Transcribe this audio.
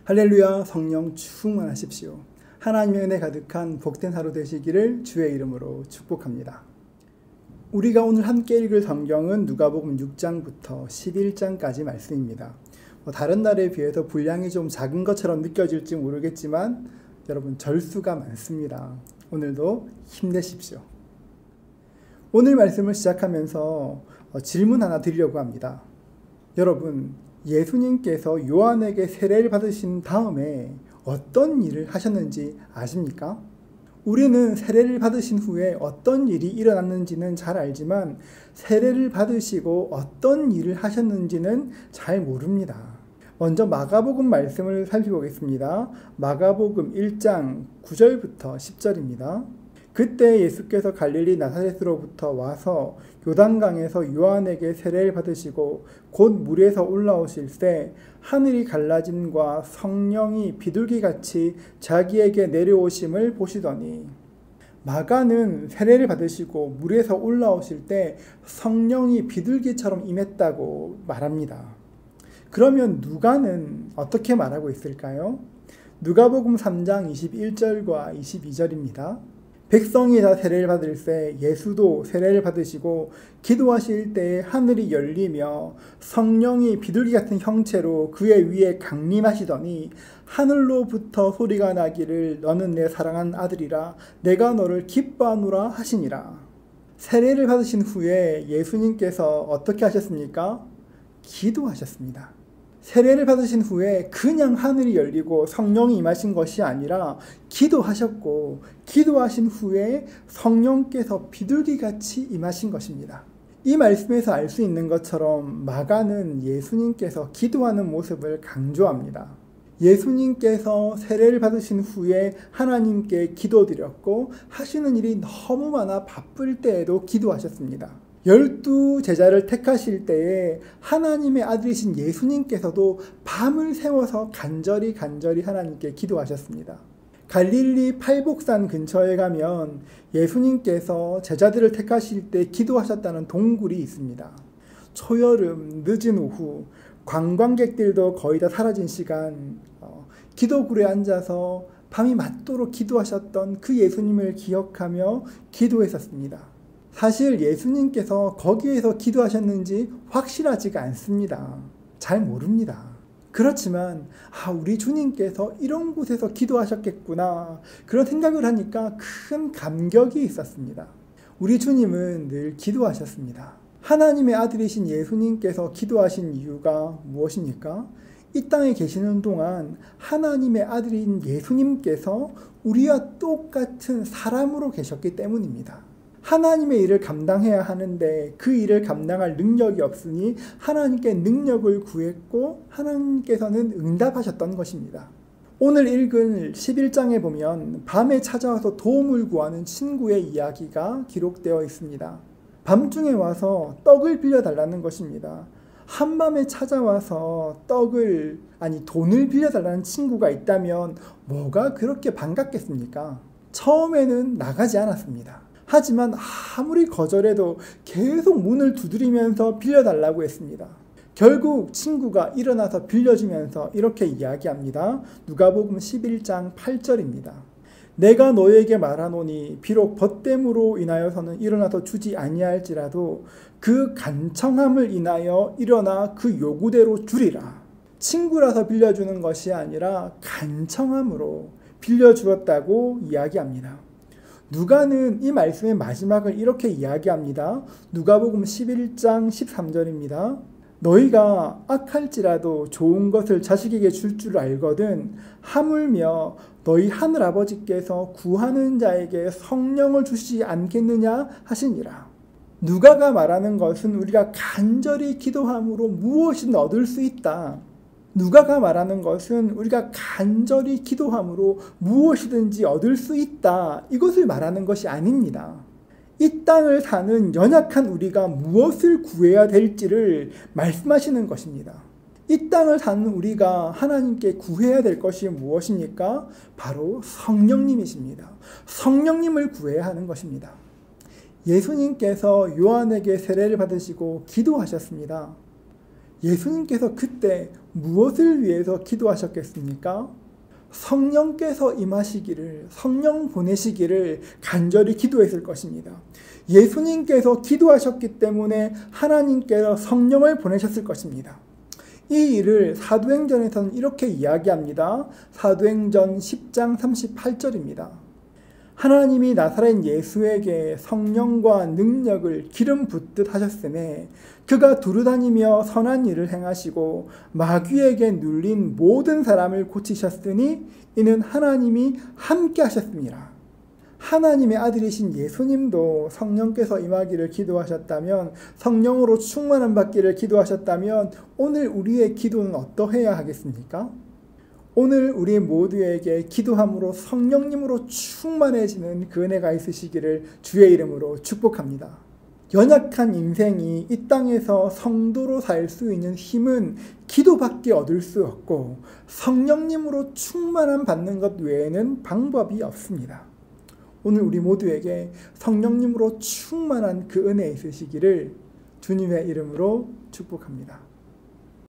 할렐루야. 성령 충만하십시오. 하나님의 은혜 가득한 복된 하루 되시기를 주의 이름으로 축복합니다. 우리가 오늘 함께 읽을 성경은 누가복음 6장부터 11장까지 말씀입니다. 다른 날에 비해서 분량이 좀 작은 것처럼 느껴질지 모르겠지만 여러분 절수가 많습니다. 오늘도 힘내십시오. 오늘 말씀을 시작하면서 질문 하나 드리려고 합니다. 여러분, 예수님께서 요한에게 세례를 받으신 다음에 어떤 일을 하셨는지 아십니까? 우리는 세례를 받으신 후에 어떤 일이 일어났는지는 잘 알지만 세례를 받으시고 어떤 일을 하셨는지는 잘 모릅니다. 먼저 마가복음 말씀을 살펴보겠습니다. 마가복음 1장 9절부터 10절입니다. 그때 예수께서 갈릴리 나사렛으로부터 와서 요단강에서 요한에게 세례를 받으시고 곧 물에서 올라오실새 하늘이 갈라짐과 성령이 비둘기같이 자기에게 내려오심을 보시더니, 마가는 세례를 받으시고 물에서 올라오실 때 성령이 비둘기처럼 임했다고 말합니다. 그러면 누가는 어떻게 말하고 있을까요? 누가복음 3장 21절과 22절입니다. 백성이 다 세례를 받을새 예수도 세례를 받으시고 기도하실 때에 하늘이 열리며 성령이 비둘기 같은 형체로 그의 위에 강림하시더니 하늘로부터 소리가 나기를 너는 내 사랑한 아들이라 내가 너를 기뻐하노라 하시니라. 세례를 받으신 후에 예수님께서 어떻게 하셨습니까? 기도하셨습니다. 세례를 받으신 후에 그냥 하늘이 열리고 성령이 임하신 것이 아니라 기도하셨고, 기도하신 후에 성령께서 비둘기같이 임하신 것입니다. 이 말씀에서 알 수 있는 것처럼 마가는 예수님께서 기도하는 모습을 강조합니다. 예수님께서 세례를 받으신 후에 하나님께 기도드렸고 하시는 일이 너무 많아 바쁠 때에도 기도하셨습니다. 12 제자를 택하실 때에 하나님의 아들이신 예수님께서도 밤을 새워서 간절히 하나님께 기도하셨습니다. 갈릴리 팔복산 근처에 가면 예수님께서 제자들을 택하실 때 기도하셨다는 동굴이 있습니다. 초여름 늦은 오후 관광객들도 거의 다 사라진 시간, 기도굴에 앉아서 밤이 맞도록 기도하셨던 그 예수님을 기억하며 기도했었습니다. 사실 예수님께서 거기에서 기도하셨는지 확실하지가 않습니다. 잘 모릅니다. 그렇지만 우리 주님께서 이런 곳에서 기도하셨겠구나, 그런 생각을 하니까 큰 감격이 있었습니다. 우리 주님은 늘 기도하셨습니다. 하나님의 아들이신 예수님께서 기도하신 이유가 무엇입니까? 이 땅에 계시는 동안 하나님의 아들인 예수님께서 우리와 똑같은 사람으로 계셨기 때문입니다. 하나님의 일을 감당해야 하는데 그 일을 감당할 능력이 없으니 하나님께 능력을 구했고 하나님께서는 응답하셨던 것입니다. 오늘 읽은 11장에 보면 밤에 찾아와서 도움을 구하는 친구의 이야기가 기록되어 있습니다. 밤중에 와서 떡을 빌려달라는 것입니다. 한밤에 찾아와서 돈을 빌려달라는 친구가 있다면 뭐가 그렇게 반갑겠습니까? 처음에는 나가지 않았습니다. 하지만 아무리 거절해도 계속 문을 두드리면서 빌려달라고 했습니다. 결국 친구가 일어나서 빌려주면서 이렇게 이야기합니다. 누가복음 11장 8절입니다. 내가 너에게 말하노니 비록 벗됨으로 인하여서는 일어나서 주지 아니할지라도 그 간청함을 인하여 일어나 그 요구대로 주리라. 친구라서 빌려주는 것이 아니라 간청함으로 빌려주었다고 이야기합니다. 누가는 이 말씀의 마지막을 이렇게 이야기합니다. 누가복음 11장 13절입니다. 너희가 악할지라도 좋은 것을 자식에게 줄 줄 알거든 하물며 너희 하늘아버지께서 구하는 자에게 성령을 주시지 않겠느냐 하시니라. 누가가 말하는 것은 우리가 간절히 기도함으로 무엇이든 얻을 수 있다. 누가가 말하는 것은 우리가 간절히 기도함으로 무엇이든지 얻을 수 있다, 이것을 말하는 것이 아닙니다. 이 땅을 사는 연약한 우리가 무엇을 구해야 될지를 말씀하시는 것입니다. 이 땅을 사는 우리가 하나님께 구해야 될 것이 무엇입니까? 바로 성령님이십니다. 성령님을 구해야 하는 것입니다. 예수님께서 요한에게 세례를 받으시고 기도하셨습니다. 예수님께서 그때 무엇을 위해서 기도하셨겠습니까? 성령께서 임하시기를, 성령 보내시기를 간절히 기도했을 것입니다. 예수님께서 기도하셨기 때문에 하나님께서 성령을 보내셨을 것입니다. 이 일을 사도행전에서는 이렇게 이야기합니다. 사도행전 10장 38절입니다. 하나님이 나사렛 예수에게 성령과 능력을 기름 붓듯 하셨으매 그가 두루다니며 선한 일을 행하시고 마귀에게 눌린 모든 사람을 고치셨으니 이는 하나님이 함께 하셨습니다. 하나님의 아들이신 예수님도 성령께서 임하기를 기도하셨다면, 성령으로 충만함 받기를 기도하셨다면 오늘 우리의 기도는 어떠해야 하겠습니까? 오늘 우리 모두에게 기도함으로 성령님으로 충만해지는 그 은혜가 있으시기를 주의 이름으로 축복합니다. 연약한 인생이 이 땅에서 성도로 살 수 있는 힘은 기도밖에 얻을 수 없고 성령님으로 충만함 받는 것 외에는 방법이 없습니다. 오늘 우리 모두에게 성령님으로 충만한 그 은혜 있으시기를 주님의 이름으로 축복합니다.